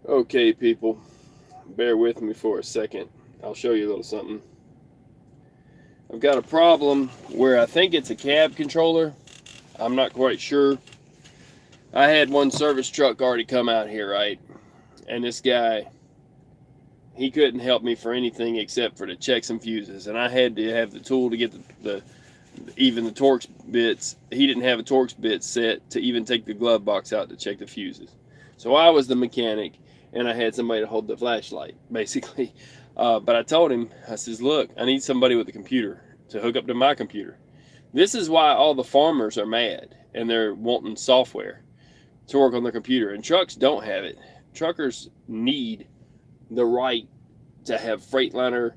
Okay, people, bear with me for a second. I'll show you a little something. I've got a problem where I think it's a cab controller. I'm not quite sure. I had one service truck already come out here, right? And this guy, he couldn't help me for anything except for to check some fuses. And I had to have the tool to get even the Torx bits. He didn't have a Torx bit set to even take the glove box out to check the fuses. So I was the mechanic, and I had somebody to hold the flashlight, basically. But I told him, I says, look, I need somebody with a computer to hook up to my computer. This is why all the farmers are mad, and they're wanting software to work on their computer. And trucks don't have it. Truckers need the right to have Freightliner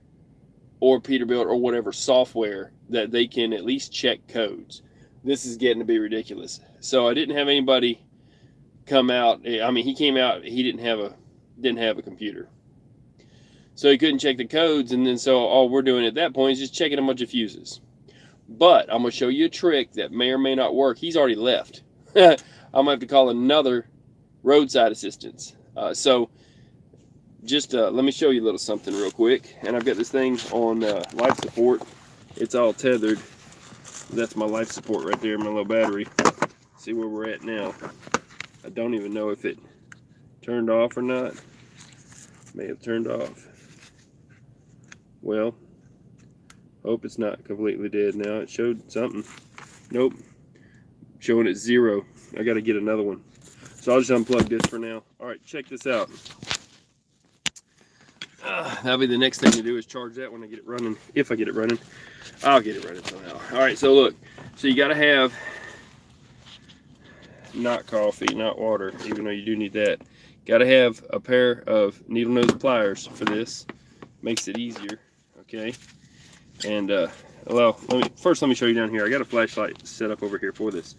or Peterbilt or whatever software that they can at least check codes. This is getting to be ridiculous. So I didn't have anybody come out. I mean, he came out. He didn't have a computer, so he couldn't check the codes. And then so all we're doing at that point is just checking a bunch of fuses. But I'm gonna show you a trick that may or may not work. He's already left. I'm gonna have to call another roadside assistance. So just let me show you a little something real quick. And I've got this thing on life support. It's all tethered. That's my life support right there, my little battery. See where we're at now. I don't even know if it turned off or not. May have turned off. Well, hope it's not completely dead now. It showed something. Nope. Showing it 0. I got to get another one. So I'll just unplug this for now. All right, check this out. That'll be the next thing to do is charge that when I get it running. If I get it running, I'll get it running somehow. All right, so look. So you got to have not coffee, not water, even though you do need that. Got to have a pair of needle nose pliers for this. Makes it easier, okay? And well, let me show you down here. I got a flashlight set up over here for this.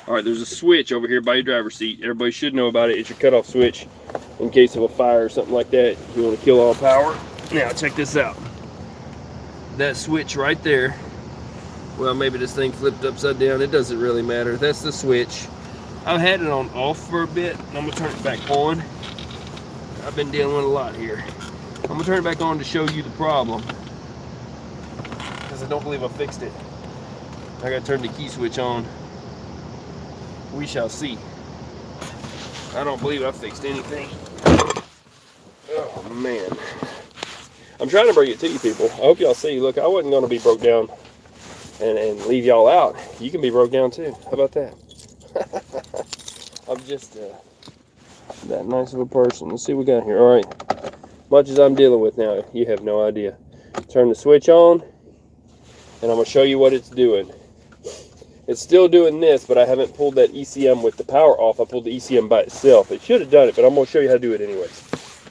All right, there's a switch over here by your driver's seat. Everybody should know about it. It's your cutoff switch in case of a fire or something like that. You want to kill all power. Now check this out. That switch right there. Well, maybe this thing flipped upside down. It doesn't really matter. That's the switch. I've had it on off for a bit. I'm gonna turn it back on. I've been dealing with a lot here. I'm gonna turn it back on to show you the problem, because I don't believe I fixed it. I gotta turn the key switch on. We shall see. I don't believe I fixed anything. Oh man. I'm trying to bring it to you people. I hope y'all see. Look, I wasn't gonna be broke down and leave y'all out. You can be broke down too. How about that? I'm just that nice of a person. Let's see what we got here. All right. Much as I'm dealing with now, you have no idea. Turn the switch on, and I'm going to show you what it's doing. It's still doing this, but I haven't pulled that ECM with the power off. I pulled the ECM by itself. It should have done it, but I'm going to show you how to do it anyways.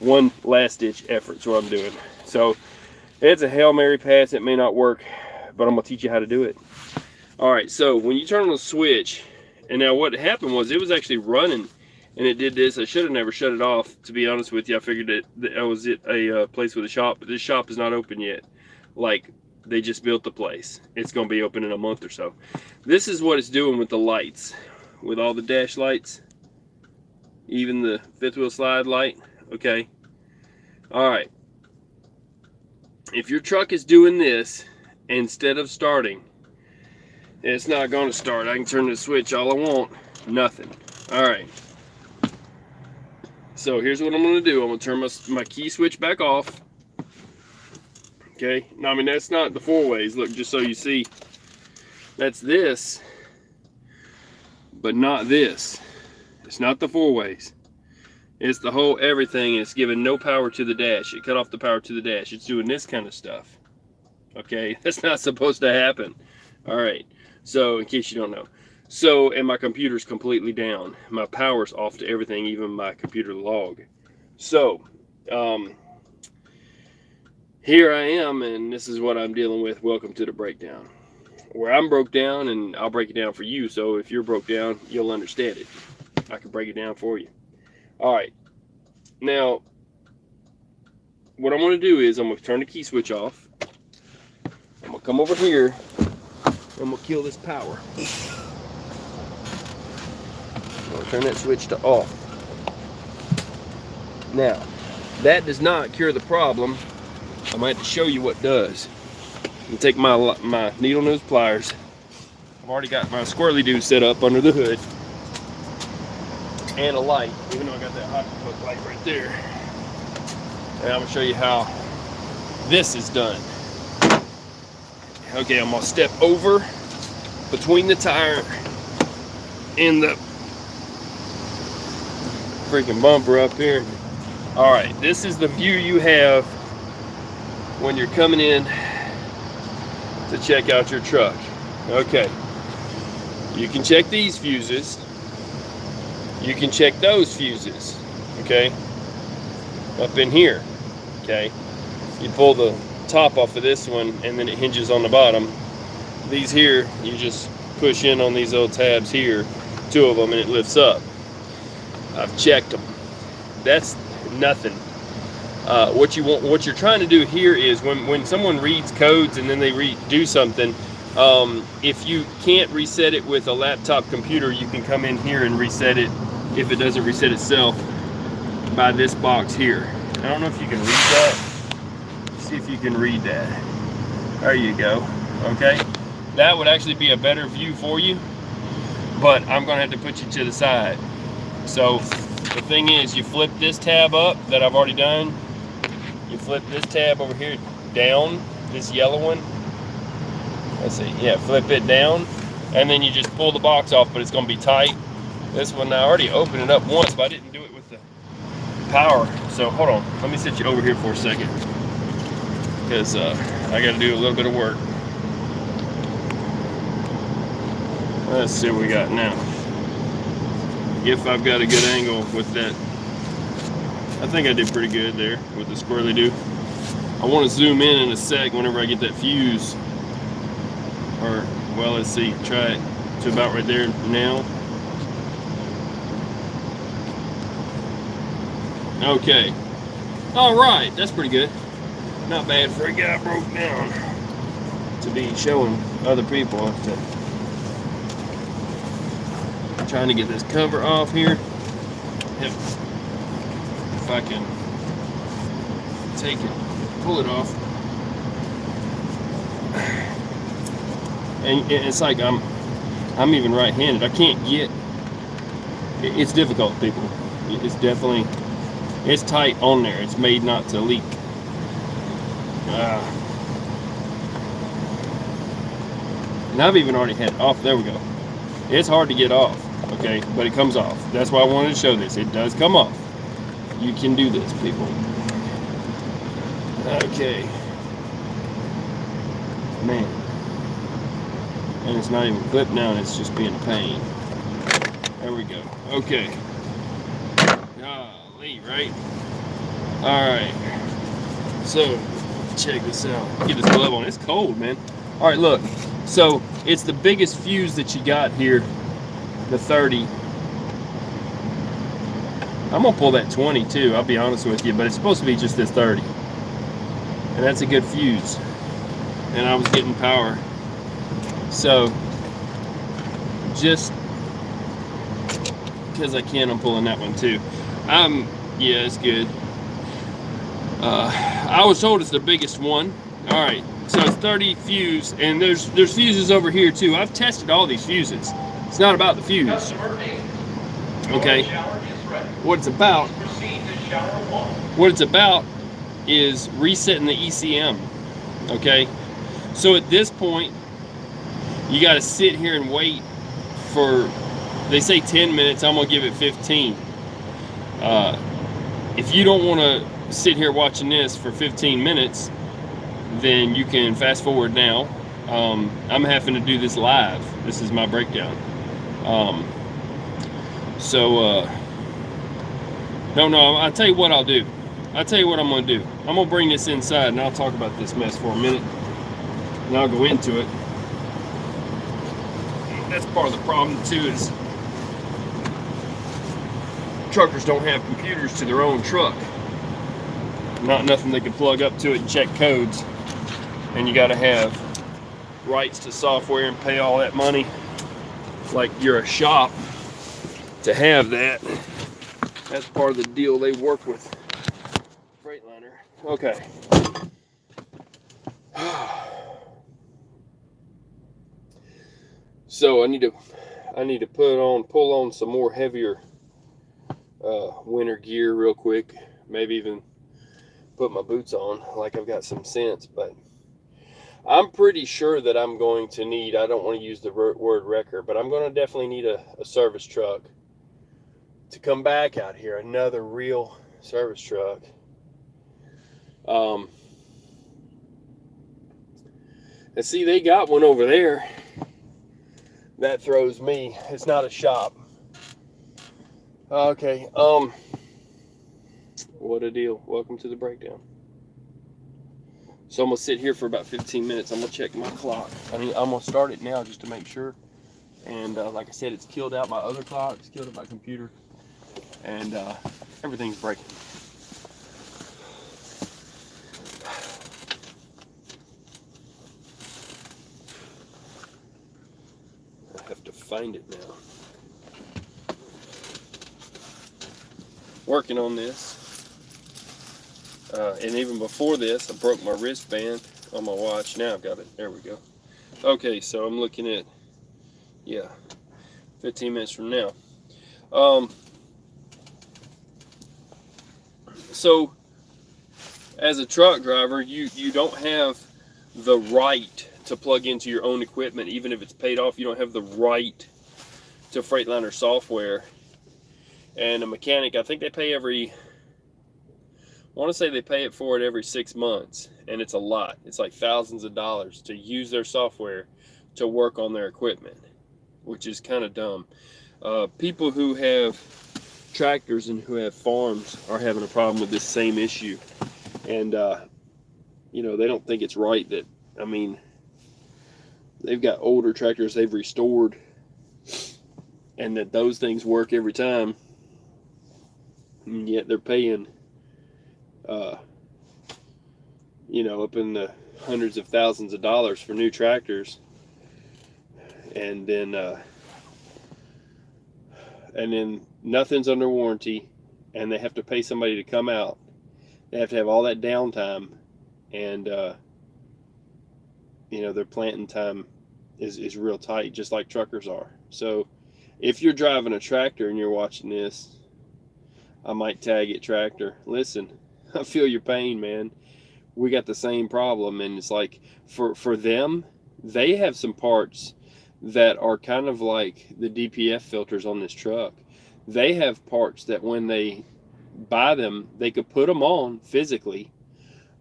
One last-ditch effort is what I'm doing. So it's a Hail Mary pass. It may not work, but I'm going to teach you how to do it. All right, so when you turn on the switch, and now what happened was it was actually running, and it did this. I should have never shut it off, to be honest with you. I figured that I was at a place with a shop, but this shop is not open yet. Like, they just built the place. It's going to be open in a month or so. This is what it's doing with the lights, with all the dash lights, even the fifth wheel slide light. Okay. All right. If your truck is doing this instead of starting, it's not going to start. I can turn the switch all I want. Nothing. All right. So here's what I'm going to do. I'm going to turn my key switch back off. Okay. Now, I mean, that's not the 4-ways. Look, just so you see, that's this, but not this. It's not the 4-ways. It's the whole everything, and it's giving no power to the dash. It cut off the power to the dash. It's doing this kind of stuff. Okay. That's not supposed to happen. All right. So, in case you don't know. So, and my computer's completely down. My power's off to everything, even my computer log. So, here I am, and this is what I'm dealing with. Welcome to the breakdown. Where I'm broke down, and I'll break it down for you. So, if you're broke down, you'll understand it. I can break it down for you. All right. Now, what I'm going to do is I'm going to turn the key switch off. I'm going to come over here. I'm going to kill this power. I'm going to turn that switch to off. Now, that does not cure the problem. I might have to show you what does. I'm take my needle nose pliers. I've already got my squirrely doo set up under the hood. And a light, even though I got that hot hook light right there. And I'm gonna show you how this is done. Okay, I'm gonna step over between the tire and the freaking bumper up here. All right, this is the view you have when you're coming in to check out your truck. Okay, you can check these fuses. You can check those fuses, okay? Up in here, okay? You pull the top off of this one and then it hinges on the bottom. These here, you just push in on these little tabs here, 2 of them, and it lifts up. I've checked them. That's nothing. What you're trying to do here is when someone reads codes and then they do something, if you can't reset it with a laptop computer, you can come in here and reset it if it doesn't reset itself by this box here. I don't know if you can read that. See if you can read that. There you go. Okay, that would actually be a better view for you, but I'm gonna have to put you to the side. So the thing is, you flip this tab up that I've already done. You flip this tab over here down, this yellow one. Let's see, yeah, flip it down, and then you just pull the box off, but it's gonna be tight. This one, I already opened it up once, but I didn't do it with the power. So hold on, let me sit you over here for a second, because I got to do a little bit of work. Let's see what we got now. If I've got a good angle with that. I think I did pretty good there with the squirrely doo. I want to zoom in a sec whenever I get that fuse. Or, well, let's see, try it to about right there now. Okay. All right, that's pretty good. Not bad for a guy broke down to be showing other people. I'm trying to get this cover off here. Yep. If I can take it, pull it off. And it's like I'm even right-handed. I can't get. It's difficult, people. It's definitely. It's tight on there. It's made not to leak. And I've even already had it off. There we go. It's hard to get off, okay, but it comes off. That's why I wanted to show this. It does come off. You can do this, people. Okay. Man. And it's not even clipped now, and it's just being a pain. There we go. Okay. Golly, right? Alright. So, check this out. Get this glove on. It's cold, man. Alright, look. So, it's the biggest fuse that you got here. The 30. I'm going to pull that 20 too, I'll be honest with you. But it's supposed to be just this 30. And that's a good fuse. And I was getting power. So, just because I can, I'm pulling that one too. Yeah, it's good. I was told it's the biggest one. All right, so it's 30 fuse, and there's fuses over here too. I've tested all these fuses. It's not about the fuse. Okay. What it's about is resetting the ECM. Okay. So at this point, you got to sit here and wait for, they say 10 minutes, I'm going to give it 15. If you don't want to sit here watching this for 15 minutes, then you can fast forward now. I'm having to do this live. This is my breakdown. No, I'll tell you what I'll do. I'll tell you what I'm going to do. I'm going to bring this inside and I'll talk about this mess for a minute. And I'll go into it. That's part of the problem too, is truckers don't have computers to their own truck. Nothing they can plug up to it and check codes. And you got to have rights to software and pay all that money like you're a shop to have that. That's part of the deal they work with Freightliner. Okay. So I need to pull on some more heavier winter gear real quick. Maybe even put my boots on, like I've got some sense. But I'm pretty sure that I'm going to need, I don't want to use the word wrecker, but I'm going to definitely need a service truck to come back out here. Another real service truck. And see, they got one over there. That throws me. It's not a shop. Okay. What a deal. Welcome to the breakdown. So I'm going to sit here for about 15 minutes. I'm going to check my clock. I'm going to start it now just to make sure. And like I said, it's killed out my other clock. It's killed out my computer. And everything's breaking. I have to find it now. Working on this. And even before this, I broke my wristband on my watch. Now I've got it. There we go. Okay, so I'm looking at, 15 minutes from now. So, as a truck driver, you don't have the right to plug into your own equipment. Even if it's paid off, you don't have the right to Freightliner software. And a mechanic, I think they pay I want to say they pay it for it every 6 months, and it's a lot. It's like thousands of dollars to use their software to work on their equipment, which is kind of dumb. People who have tractors and who have farms are having a problem with this same issue, and they don't think it's right that, they've got older tractors they've restored, and that those things work every time, and yet they're paying up in the hundreds of thousands of dollars for new tractors, and then nothing's under warranty, and they have to pay somebody to come out. They have to have all that downtime, and their planting time is real tight, just like truckers are. So if you're driving a tractor and you're watching this, I might tag it tractor. Listen, I feel your pain, man. We got the same problem, and it's like for them, they have some parts that are kind of like the DPF filters on this truck. They have parts that when they buy them, they could put them on physically,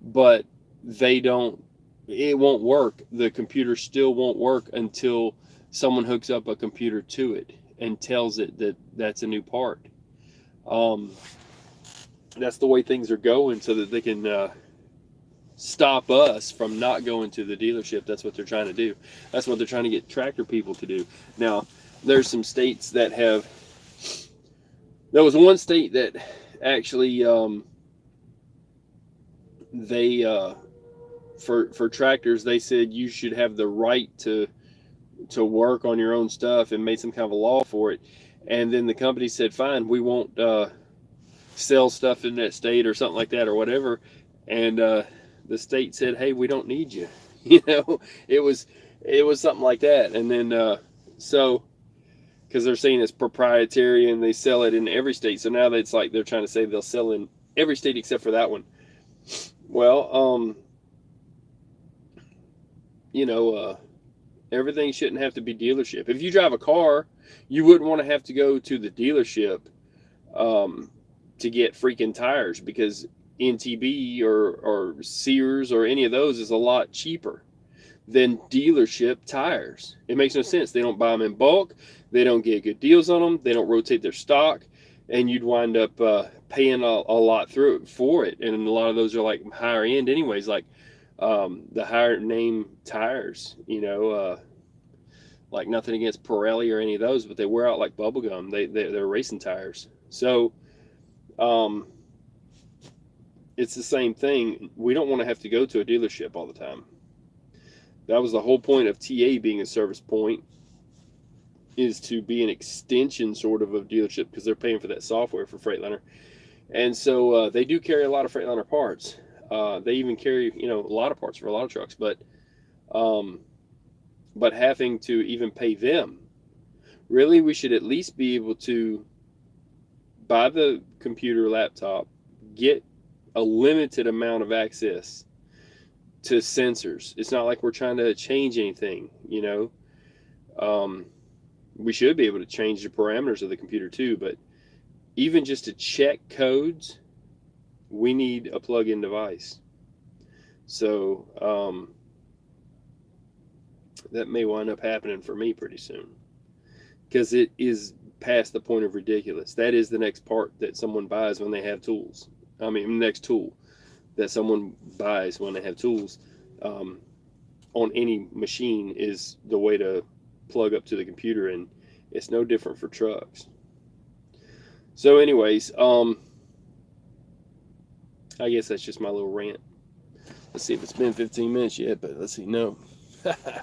but it won't work. The computer still won't work until someone hooks up a computer to it and tells it that that's a new part. That's the way things are going, so that they can stop us from not going to the dealership. That's what they're trying to do. That's what they're trying to get tractor people to do. Now, there's some states that have, there was one state that actually, for tractors, they said you should have the right to work on your own stuff, and made some kind of a law for it. And then the company said, fine, we won't sell stuff in that state or something like that or whatever. And the state said, hey, we don't need you. It was something like that. And then so, because they're saying it's proprietary and they sell it in every state, so now it's like they're trying to say they'll sell in every state except for that one. Well, everything shouldn't have to be dealership. If you drive a car, you wouldn't want to have to go to the dealership to get freaking tires, because NTB or Sears or any of those is a lot cheaper than dealership tires. It makes no sense. They don't buy them in bulk. They don't get good deals on them. They don't rotate their stock, and you'd wind up paying a lot for it. And a lot of those are like higher end anyways, like the higher name tires, like nothing against Pirelli or any of those, but they wear out like bubble gum. They're racing tires. So it's the same thing. We don't want to have to go to a dealership all the time. That was the whole point of TA being a service point, is to be an extension sort of dealership, because they're paying for that software for Freightliner. And so they do carry a lot of Freightliner parts. They even carry, you know, a lot of parts for a lot of trucks, um, but having to even pay them, really, we should at least be able to buy the computer laptop, get a limited amount of access to sensors. It's not like we're trying to change anything, you know. We should be able to change the parameters of the computer too, but even just to check codes, we need a plug-in device. So that may wind up happening for me pretty soon, because it is past the point of ridiculous. That is the next part that someone buys when they have tools. I mean, next tool that someone buys when they have tools on any machine is the way to plug up to the computer, and it's no different for trucks. So anyways, I guess that's just my little rant. Let's see if it's been 15 minutes yet, but let's see. No,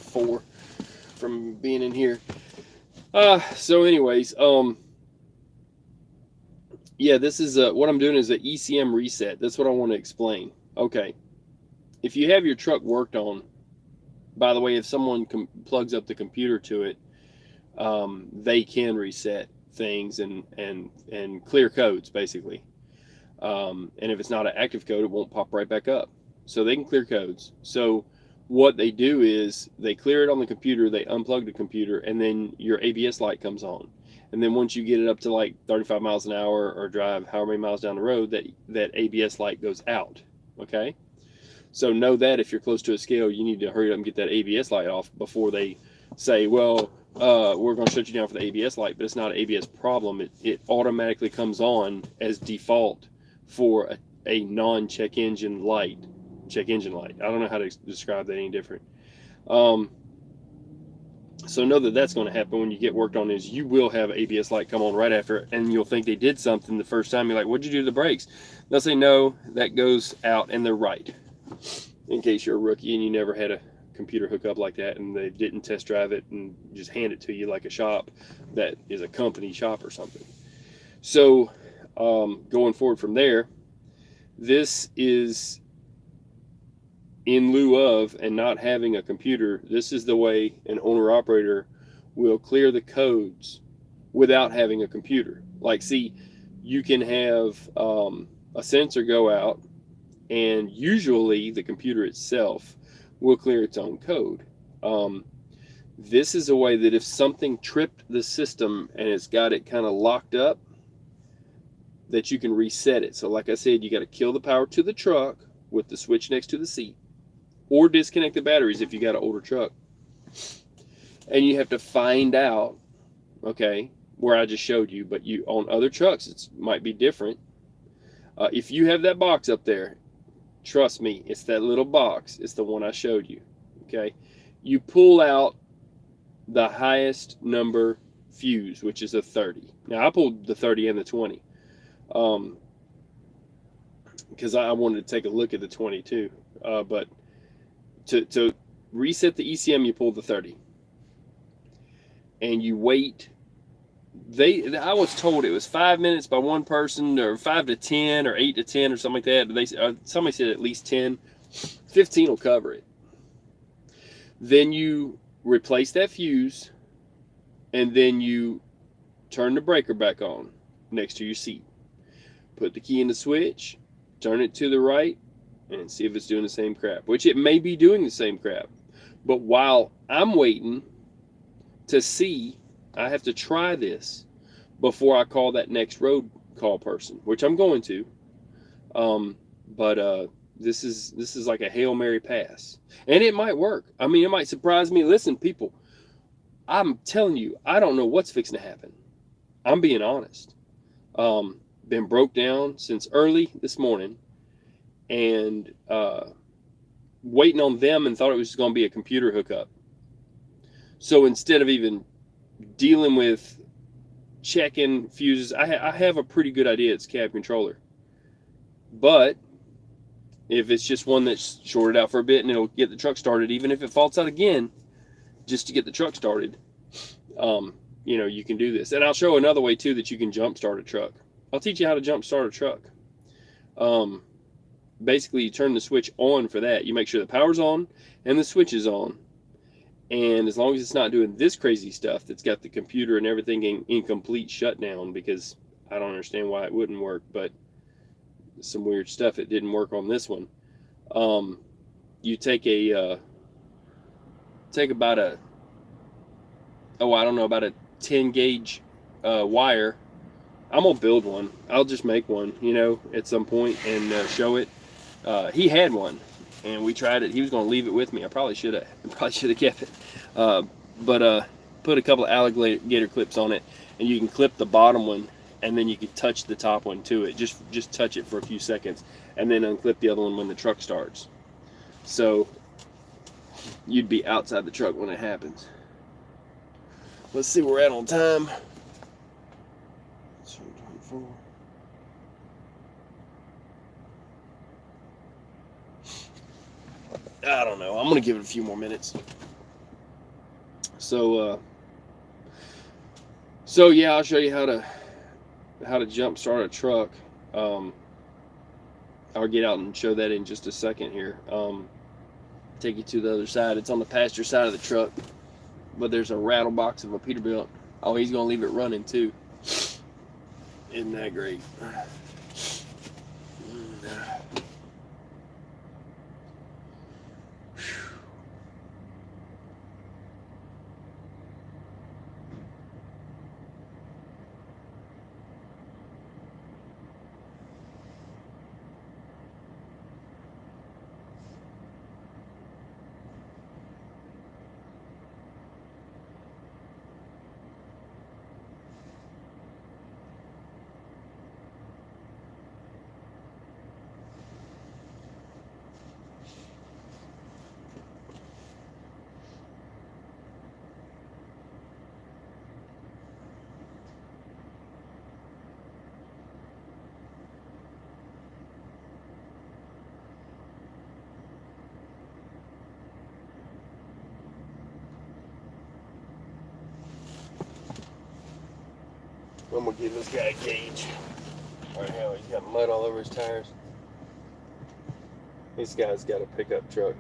4 from being in here. So anyways, yeah, this is what I'm doing is an ECM reset. That's what I want to explain. Okay, if you have your truck worked on, by the way, if someone plugs up the computer to it, they can reset things and clear codes basically. And if it's not an active code, it won't pop right back up. So they can clear codes. So what they do is they clear it on the computer, they unplug the computer, and then your ABS light comes on. And then once you get it up to like 35 miles an hour or drive however many miles down the road, that ABS light goes out. Okay? So know that if you're close to a scale, you need to hurry up and get that ABS light off before they say, well, we're going to shut you down for the ABS light, but it's not an ABS problem. It automatically comes on as default for a non-check engine light. Check engine light. I don't know how to describe that any different. So know that that's going to happen when you get worked on. Is you will have ABS light come on right after, and you'll think they did something the first time. You're like, what'd you do to the brakes? They'll say, no, that goes out, and they're right. In case you're a rookie and you never had a computer hookup like that, and they didn't test drive it and just hand it to you like a shop that is a company shop or something. So going forward from there, this is in lieu of and not having a computer. This is the way an owner-operator will clear the codes without having a computer. Like, see, you can have a sensor go out, and usually the computer itself will clear its own code. This is a way that if something tripped the system and it's got it kind of locked up, that you can reset it. So like I said, you got to kill the power to the truck with the switch next to the seat, or disconnect the batteries if you got an older truck. And you have to find out, okay, where I just showed you, but you on other trucks it might be different. If you have that box up there, trust me, it's that little box. It's the one I showed you. Okay, you pull out the highest number fuse, which is a 30. Now I pulled the 30 and the 20 because I wanted to take a look at the 20 too. But to reset the ECM, you pull the 30 and you wait. I was told it was 5 minutes by one person, or 5 to 10, or 8 to 10, or something like that. Somebody said at least 10. 15 will cover it. Then you replace that fuse, and then you turn the breaker back on next to your seat. Put the key in the switch, turn it to the right, and see if it's doing the same crap, which it may be doing the same crap. But while I'm waiting to see, I have to try this before I call that next road call person, which I'm going to. But this is like a Hail Mary pass, and it might work. I mean, it might surprise me. Listen, people, I'm telling you, I don't know what's fixing to happen. I'm being honest. Been broke down since early this morning, and waiting on them, and thought it was just going to be a computer hookup. So instead of even dealing with checking fuses, I have a pretty good idea it's cab controller. But if it's just one that's shorted out for a bit and it'll get the truck started, even if it faults out again, just to get the truck started, you know, you can do this. And I'll show another way too that you can jump start a truck. I'll teach you how to jump start a truck. Basically, you turn the switch on for that. You make sure the power's on and the switch is on. And as long as it's not doing this crazy stuff that's got the computer and everything in complete shutdown, because I don't understand why it wouldn't work, but some weird stuff, it didn't work on this one. You take about a, I don't know, about a 10 gauge wire. I'm gonna build one. I'll just make one, at some point and show it. He had one, and we tried it. He was gonna leave it with me. I probably should have kept it, but put a couple of alligator clips on it, and you can clip the bottom one, and then you can touch the top one to it. Just touch it for a few seconds, and then unclip the other one when the truck starts. So you'd be outside the truck when it happens. Let's see where we're at on time. 7:24. I don't know. I'm gonna give it a few more minutes. So yeah, I'll show you how to jump start a truck. I'll get out and show that in just a second here. Take you to the other side. It's on the passenger side of the truck, but there's a rattle box of a Peterbilt. Oh, he's gonna leave it running too. Isn't that great? I'm gonna give this guy a gauge. Right now, he's got mud all over his tires. This guy's got a pickup truck.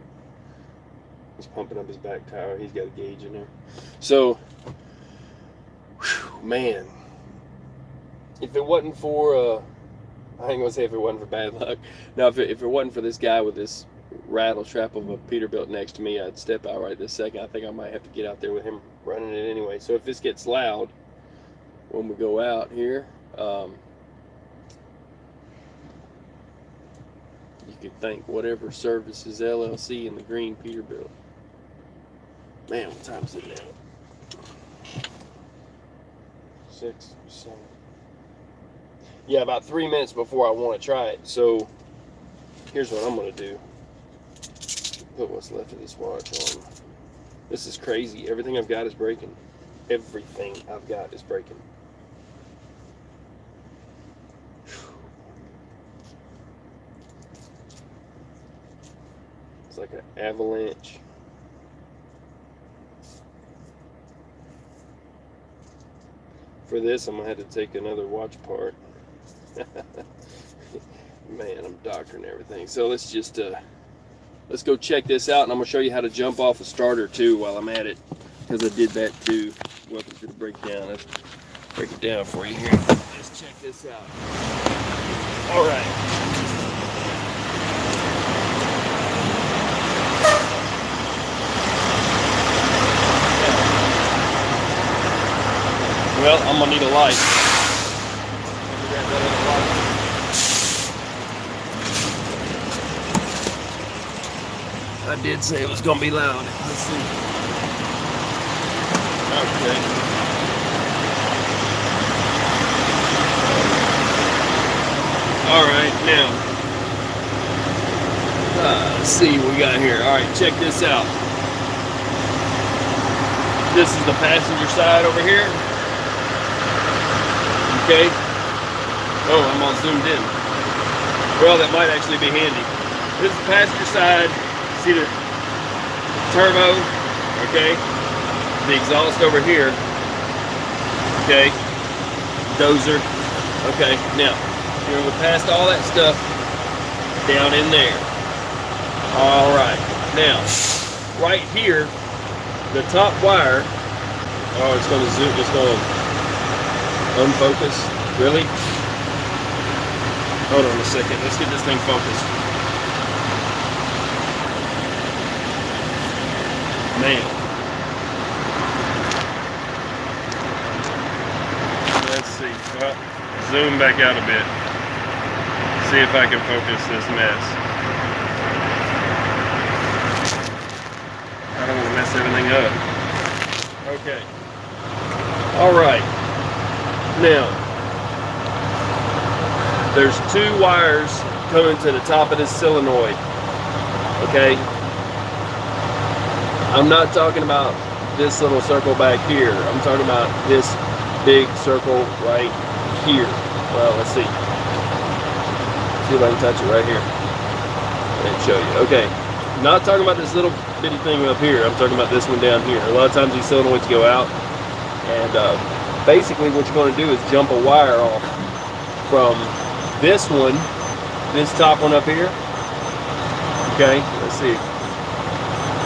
He's pumping up his back tire. He's got a gauge in there. So, man, if it wasn't for, I ain't gonna say if it wasn't for bad luck. Now, if it wasn't for this guy with this rattle trap of a Peterbilt next to me, I'd step out right this second. I think I might have to get out there with him running it anyway. So if this gets loud when we go out here, you could thank Whatever Services LLC and the green Peterbilt. Man, what time is it now? 6, 7. Yeah, about 3 minutes before I want to try it. So here's what I'm going to do. Put what's left of this watch on. This is crazy. Everything I've got is breaking. Everything I've got is breaking. It's like an avalanche. For this, I'm gonna have to take another watch apart. Man, I'm doctoring everything. So let's just let's go check this out, and I'm gonna show you how to jump off a starter too while I'm at it, because I did that too. Welcome to the breakdown. Let's break it down for you here. Let's check this out. All right. Well, I'm gonna need a light. I did say it was gonna be loud. Let's see. Okay. All right, now. Let's see what we got here. All right, check this out. This is the passenger side over here. Okay. Oh, I'm all zoomed in. Well, that might actually be handy. This is the passenger side. See the turbo? Okay. The exhaust over here. Okay. Dozer. Okay. Now, we're past all that stuff. down in there. All right, now, right here, the top wire, oh, it's gonna zoom, it's gonna unfocus, really? Hold on a second, let's get this thing focused. Man. Let's see, zoom back out a bit. See if I can focus this mess. I don't want to mess everything up. Okay. All right. Now, there's two wires coming to the top of this solenoid. Okay. I'm not talking about this little circle back here. I'm talking about this big circle right here. Well, let's see. See if I can touch it right here and show you. Okay, not talking about this little bitty thing up here. I'm talking about this one down here. A lot of times these solenoids go out, and basically what you're going to do is jump a wire off from this one, this top one up here. Okay, let's see.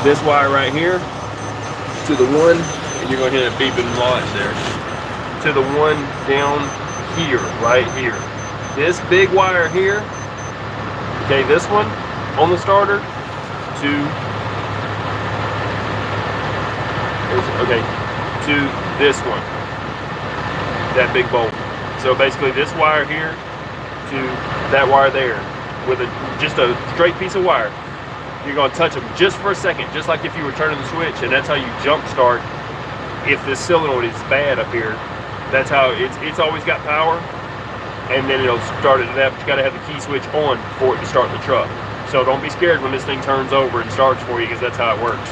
This wire right here to the one, and you're going to hear that beeping watch there, to the one down here, right here. This big wire here, okay, this one on the starter to, okay, to this one, that big bolt. So basically this wire here to that wire there with just a straight piece of wire. You're going to touch them just for a second, just like if you were turning the switch, and that's how you jump start. If this solenoid is bad up here, that's how it's always got power, and then it'll start it at that, but you got to have the key switch on for it to start the truck. So don't be scared when this thing turns over and starts for you, because that's how it works.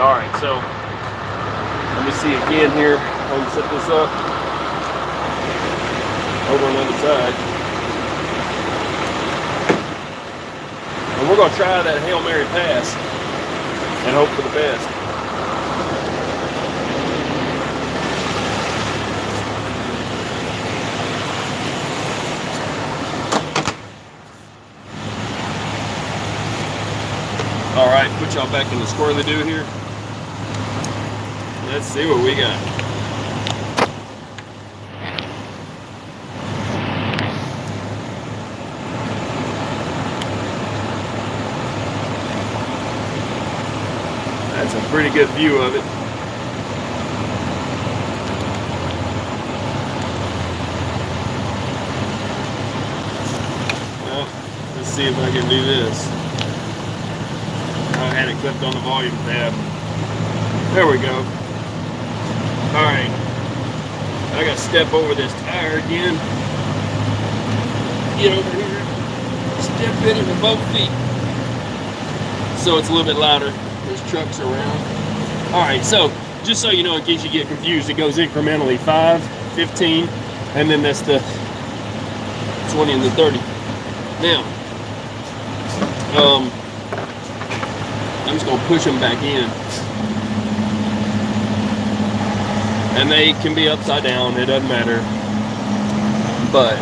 All right, so let me see again here. I'm gonna set this up over on the other side. And we're going to try that Hail Mary pass and hope for the best. All right, put y'all back in the squirrely do here. Let's see what we got. That's a pretty good view of it. Well, let's see if I can do this. I had it clipped on the volume tab. There we go. Alright. I gotta step over this tire again. Get over here. Step in it with both feet. So it's a little bit louder. There's trucks around. Alright, so just so you know, in case you get confused, it goes incrementally 5, 15, and then that's the 20 and the 30. Now, I'm just going to push them back in. And they can be upside down, it doesn't matter. But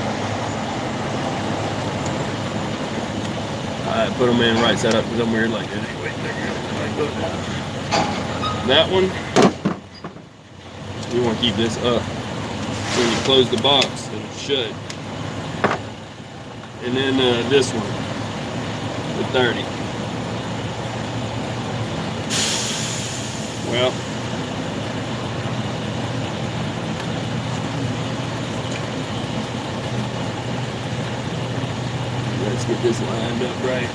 I put them in right side up because I'm weird like that. Anyway, that one, we want to keep this up. When you close the box, it'll shut. And then this one, the 30. Well, let's get this lined up right.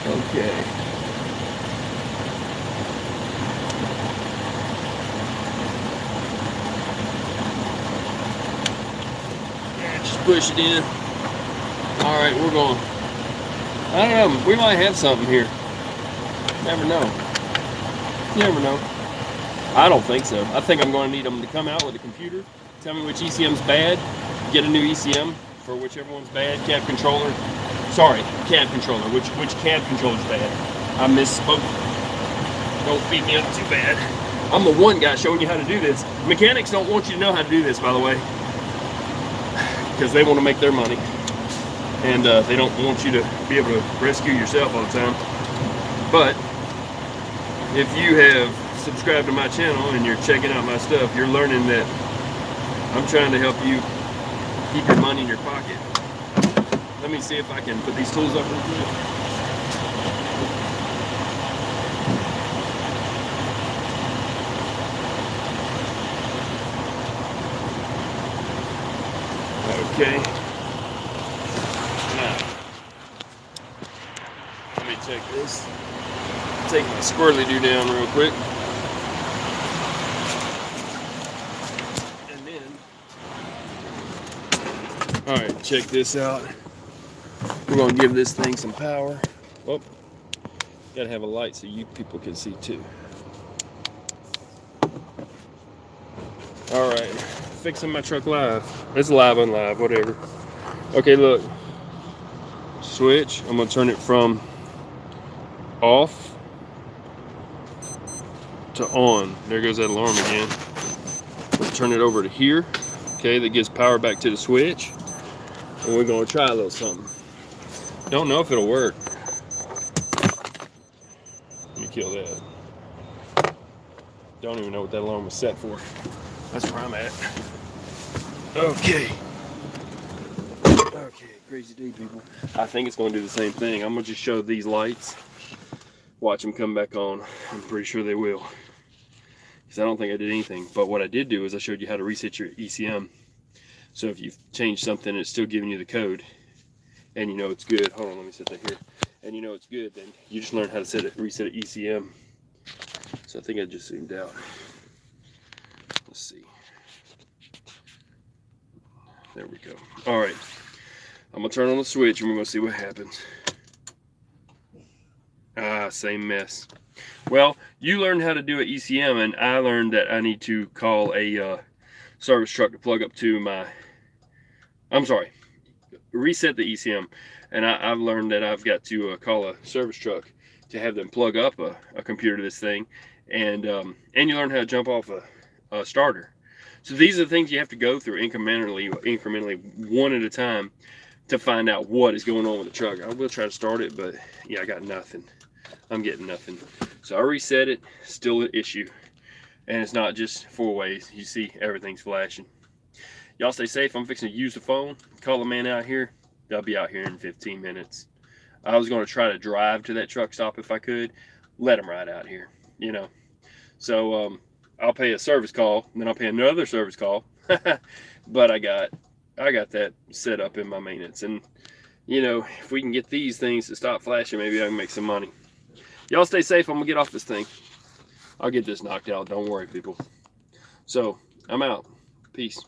Okay. Yeah, just push it in. All right, we're going. I don't know, we might have something here. Never know. You never know. I don't think so. I think I'm going to need them to come out with a computer, tell me which ECM's bad, get a new ECM for whichever one's bad, cab controller. Sorry, cab controller. Which cab controller's bad? I misspoke. Don't beat me up too bad. I'm the one guy showing you how to do this. Mechanics don't want you to know how to do this, by the way, because they want to make their money. And they don't want you to be able to rescue yourself all the time. But if you have subscribed to my channel and you're checking out my stuff, you're learning that I'm trying to help you keep your money in your pocket. Let me see if I can put these tools up real quick. Okay. Now, let me check this. Take my squirrely do down real quick. And then, all right, check this out. We're gonna give this thing some power. Oh, gotta have a light so you people can see too. All right, fixing my truck live. It's live on live, whatever. Okay, look. Switch. I'm gonna turn it from off to on. There goes that alarm again. Let's turn it over to here. Okay, that gives power back to the switch. And we're gonna try a little something. Don't know if it'll work. Let me kill that. Don't even know what that alarm was set for. That's where I'm at. Okay. Okay, crazy day, people. I think it's gonna do the same thing. I'm gonna just show these lights. Watch them come back on. I'm pretty sure they will. Because I don't think I did anything. But what I did do is I showed you how to reset your ECM. So if you've changed something, it's still giving you the code. And you know it's good. Hold on, let me set that here. And you know it's good, then you just learn how to reset an ECM. So I think I just zoomed out. Let's see. There we go. All right. I'm going to turn on the switch and we're going to see what happens. Ah, same mess. Well, you learned how to do an ECM, and I learned that I need to call a service truck to plug up to my... I'm sorry. Reset the ECM. And I've learned that I've got to call a service truck to have them plug up a computer to this thing. And you learn how to jump off a starter. So these are the things you have to go through incrementally, one at a time, to find out what is going on with the truck. I will try to start it, but yeah, I got nothing. I'm getting nothing. So I reset it, still an issue. And it's not just 4 ways. You see everything's flashing. Y'all stay safe. I'm fixing to use the phone, call a man out here. They'll be out here in 15 minutes. I was going to try to drive to that truck stop if I could. Let them ride out here, you know. So I'll pay a service call, and then I'll pay another service call. But I got that set up in my maintenance. And, you know, if we can get these things to stop flashing, maybe I can make some money. Y'all stay safe. I'm going to get off this thing. I'll get this knocked out. Don't worry, people. So, I'm out. Peace.